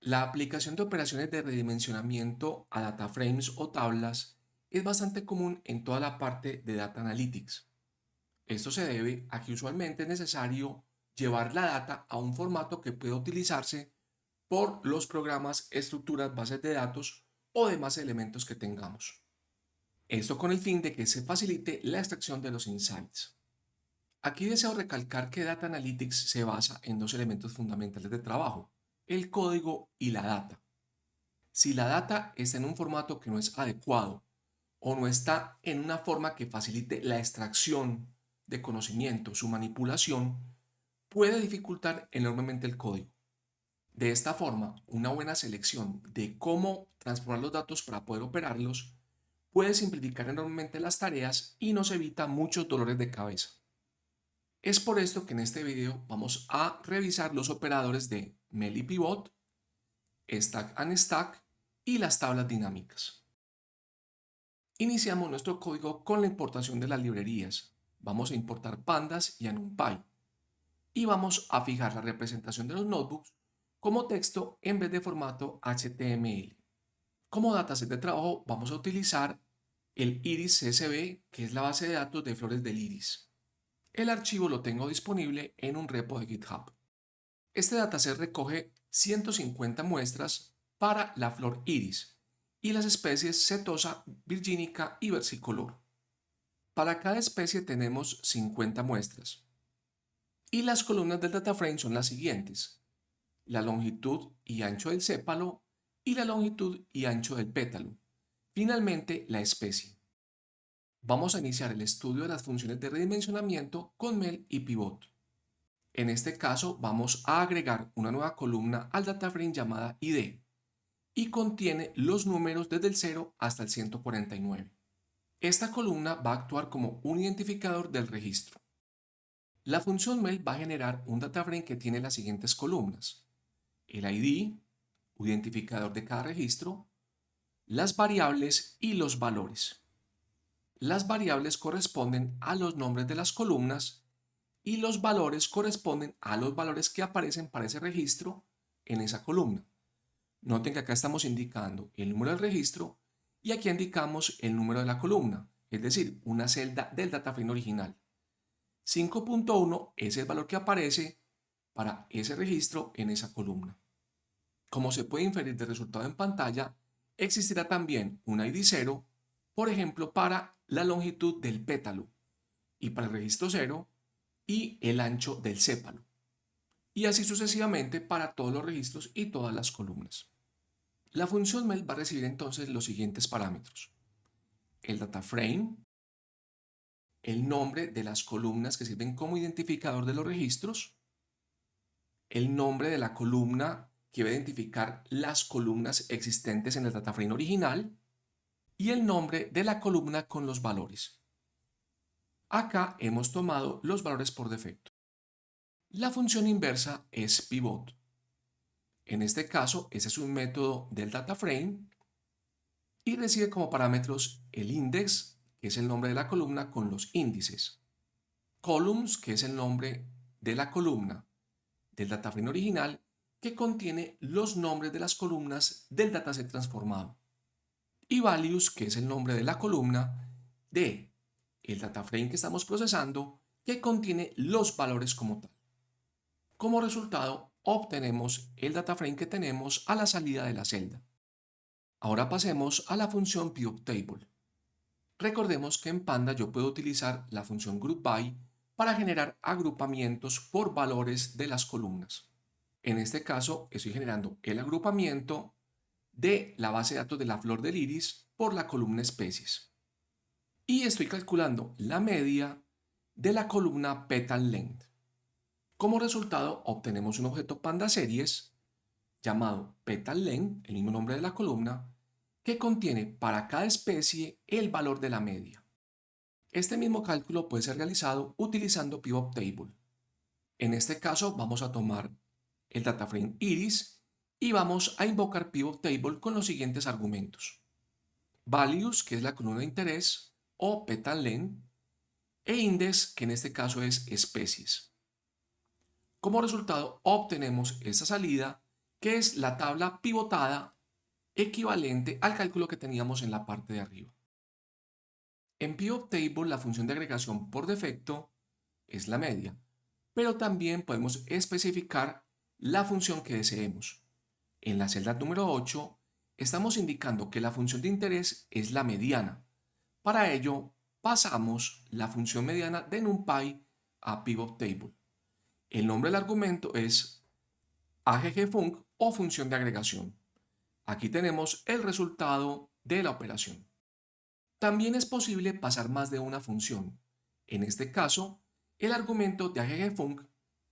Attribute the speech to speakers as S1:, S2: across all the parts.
S1: La aplicación de operaciones de redimensionamiento a data frames o tablas es bastante común en toda la parte de Data Analytics. Esto se debe a que usualmente es necesario llevar la data a un formato que pueda utilizarse por los programas, estructuras, bases de datos o demás elementos que tengamos. Esto con el fin de que se facilite la extracción de los insights. Aquí deseo recalcar que Data Analytics se basa en dos elementos fundamentales de trabajo, el código y la data. Si la data está en un formato que no es adecuado o no está en una forma que facilite la extracción de conocimiento, su manipulación, puede dificultar enormemente el código. De esta forma, una buena selección de cómo transformar los datos para poder operarlos puede simplificar enormemente las tareas y nos evita muchos dolores de cabeza. Es por esto que en este video vamos a revisar los operadores de Mel y Pivot, Stack and Stack y las tablas dinámicas. Iniciamos nuestro código con la importación de las librerías. Vamos a importar Pandas y NumPy. Y vamos a fijar la representación de los notebooks como texto en vez de formato HTML. Como dataset de trabajo vamos a utilizar el iris CSV, que es la base de datos de flores del iris. El archivo lo tengo disponible en un repo de GitHub. Este dataset recoge 150 muestras para la flor iris y las especies setosa, virgínica y versicolor. Para cada especie tenemos 50 muestras. Y las columnas del dataframe son las siguientes: la longitud y ancho del sépalo y la longitud y ancho del pétalo. Finalmente, la especie. Vamos a iniciar el estudio de las funciones de redimensionamiento con Mel y Pivot. En este caso, vamos a agregar una nueva columna al dataframe llamada ID y contiene los números desde el 0 hasta el 149. Esta columna va a actuar como un identificador del registro. La función Mel va a generar un dataframe que tiene las siguientes columnas: el ID, identificador de cada registro, las variables y los valores. Las variables corresponden a los nombres de las columnas y los valores corresponden a los valores que aparecen para ese registro en esa columna. Noten que acá estamos indicando el número del registro y aquí indicamos el número de la columna, es decir, una celda del dataframe original. 5.1 es el valor que aparece para ese registro en esa columna. Como se puede inferir del resultado en pantalla, existirá también un ID 0, por ejemplo, para la longitud del pétalo y para el registro 0 y el ancho del sépalo. Y así sucesivamente para todos los registros y todas las columnas. La función Mel va a recibir entonces los siguientes parámetros: el dataframe, el nombre de las columnas que sirven como identificador de los registros, el nombre de la columna que va a identificar las columnas existentes en el dataframe original y el nombre de la columna con los valores. Acá hemos tomado los valores por defecto. La función inversa es pivot. En este caso, ese es un método del dataframe y recibe como parámetros el index, que es el nombre de la columna con los índices, columns, que es el nombre de la columna del dataframe original, que contiene los nombres de las columnas del dataset transformado, y values, que es el nombre de la columna de el dataframe que estamos procesando, que contiene los valores como tal. Como resultado, obtenemos el dataframe que tenemos a la salida de la celda. Ahora pasemos a la función pivotTable. Recordemos que en Panda yo puedo utilizar la función groupBy para generar agrupamientos por valores de las columnas. En este caso, estoy generando el agrupamiento de la base de datos de la flor del iris por la columna especies. Y estoy calculando la media de la columna petal length. Como resultado, obtenemos un objeto Panda Series llamado petal length, el mismo nombre de la columna, que contiene para cada especie el valor de la media. Este mismo cálculo puede ser realizado utilizando pivotTable. En este caso vamos a tomar el dataframe iris y vamos a invocar pivotTable con los siguientes argumentos: values, que es la columna de interés, o petal length, e index, que en este caso es especies. Como resultado obtenemos esta salida que es la tabla pivotada equivalente al cálculo que teníamos en la parte de arriba. En Pivot Table, la función de agregación por defecto es la media, pero también podemos especificar la función que deseemos. En la celda número 8 estamos indicando que la función de interés es la mediana. Para ello, pasamos la función mediana de NumPy a Pivot Table. El nombre del argumento es aggfunc o función de agregación. Aquí tenemos el resultado de la operación. También es posible pasar más de una función. En este caso, el argumento de aggfunc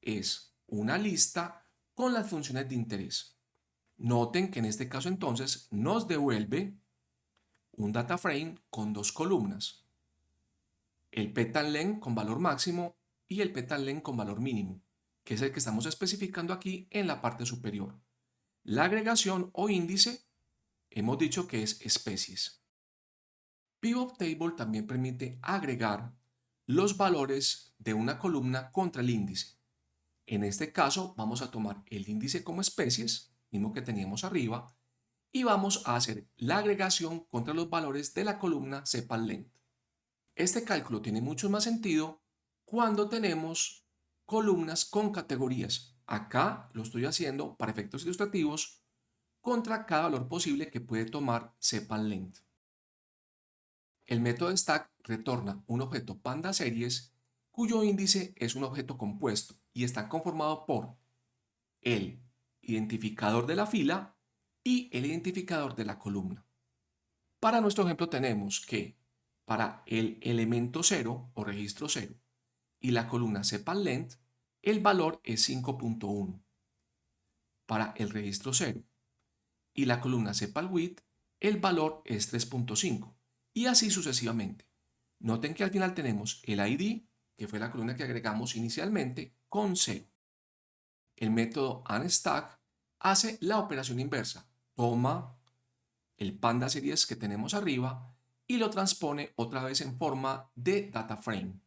S1: es una lista con las funciones de interés. Noten que en este caso entonces nos devuelve un data frame con dos columnas, el petal length con valor máximo y el petal length con valor mínimo, que es el que estamos especificando aquí en la parte superior. La agregación o índice hemos dicho que es especies. Pivot Table también permite agregar los valores de una columna contra el índice. En este caso vamos a tomar el índice como especies, mismo que teníamos arriba, y vamos a hacer la agregación contra los valores de la columna sepal_length. Este cálculo tiene mucho más sentido cuando tenemos columnas con categorías. Acá lo estoy haciendo para efectos ilustrativos contra cada valor posible que puede tomar sepal_length. El método stack retorna un objeto panda series cuyo índice es un objeto compuesto y está conformado por el identificador de la fila y el identificador de la columna. Para nuestro ejemplo tenemos que para el elemento 0 o registro 0 y la columna sepal_length el valor es 5.1. Para el registro 0 y la columna sepal_width el valor es 3.5 y así sucesivamente. Noten que al final tenemos el ID, que fue la columna que agregamos inicialmente, con 0. El método unstack hace la operación inversa. Toma el panda series que tenemos arriba y lo transpone otra vez en forma de data frame.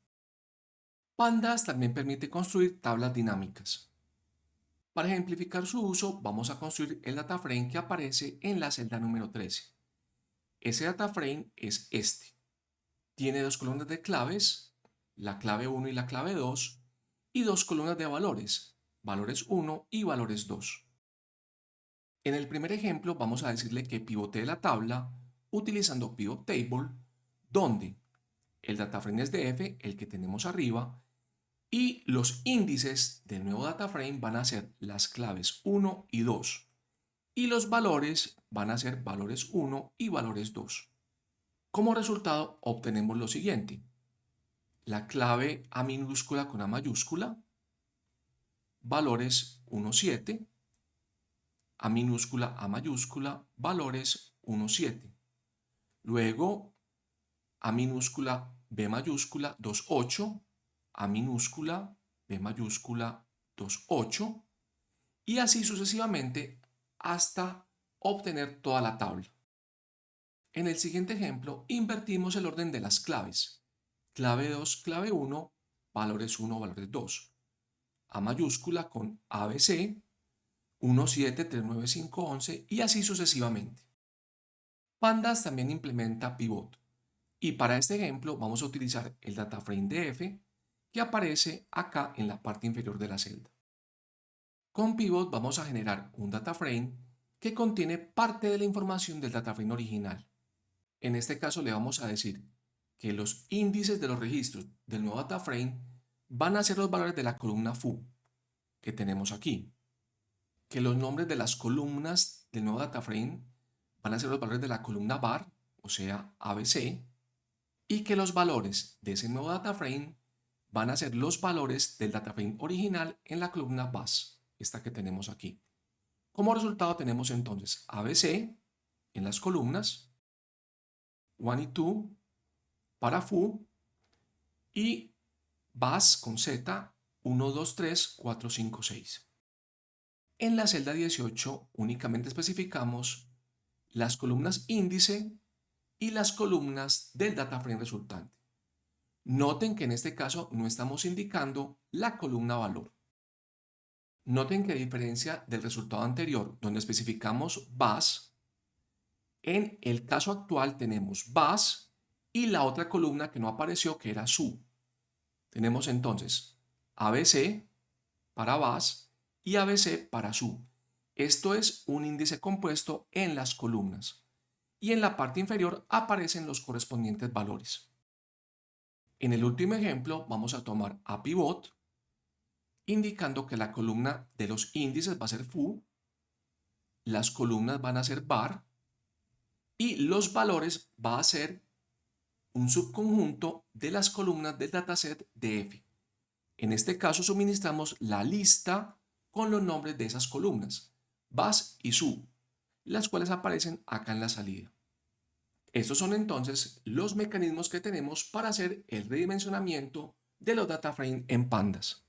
S1: Pandas también permite construir tablas dinámicas. Para ejemplificar su uso, vamos a construir el data frame que aparece en la celda número 13. Ese data frame es este. Tiene dos columnas de claves, la clave 1 y la clave 2, y dos columnas de valores, valores 1 y valores 2. En el primer ejemplo vamos a decirle que pivotee la tabla utilizando Pivot Table, donde el data frame es de f, el que tenemos arriba, y los índices del nuevo data frame van a ser las claves 1 y 2, y los valores van a ser valores 1 y valores 2. Como resultado obtenemos lo siguiente: la clave A minúscula con A mayúscula, valores 1, 7, A minúscula, A mayúscula, valores 1, 7. Luego, A minúscula, B mayúscula, 2, 8, A minúscula, B mayúscula, 2, 8, y así sucesivamente hasta obtener toda la tabla. En el siguiente ejemplo, invertimos el orden de las claves. Clave 2, clave 1, valores 1, valores 2. A mayúscula con ABC, 1, 7, 3, 9, 5, 11 y así sucesivamente. Pandas también implementa pivot y para este ejemplo vamos a utilizar el data frame de f que aparece acá en la parte inferior de la celda. Con pivot vamos a generar un data frame que contiene parte de la información del data frame original. En este caso le vamos a decir que los índices de los registros del nuevo data frame van a ser los valores de la columna foo que tenemos aquí, que los nombres de las columnas del nuevo data frame van a ser los valores de la columna var, o sea ABC, y que los valores de ese nuevo data frame van a ser los valores del data frame original en la columna bus, esta que tenemos aquí. Como resultado tenemos entonces ABC en las columnas, 1 y 2 para foo y bus con Z 1, 2, 3, 4, 5, 6. En la celda 18 únicamente especificamos las columnas índice y las columnas del data frame resultante. Noten que en este caso no estamos indicando la columna valor. Noten que a diferencia del resultado anterior, donde especificamos bus, en el caso actual tenemos bus y la otra columna que no apareció, que era su. Tenemos entonces ABC para bus y ABC para su. Esto es un índice compuesto en las columnas. Y en la parte inferior aparecen los correspondientes valores. En el último ejemplo vamos a tomar a pivot, indicando que la columna de los índices va a ser foo, las columnas van a ser var y los valores va a ser un subconjunto de las columnas del dataset de F. En este caso suministramos la lista con los nombres de esas columnas, bus y su, las cuales aparecen acá en la salida. Estos son entonces los mecanismos que tenemos para hacer el redimensionamiento de los data frame en pandas.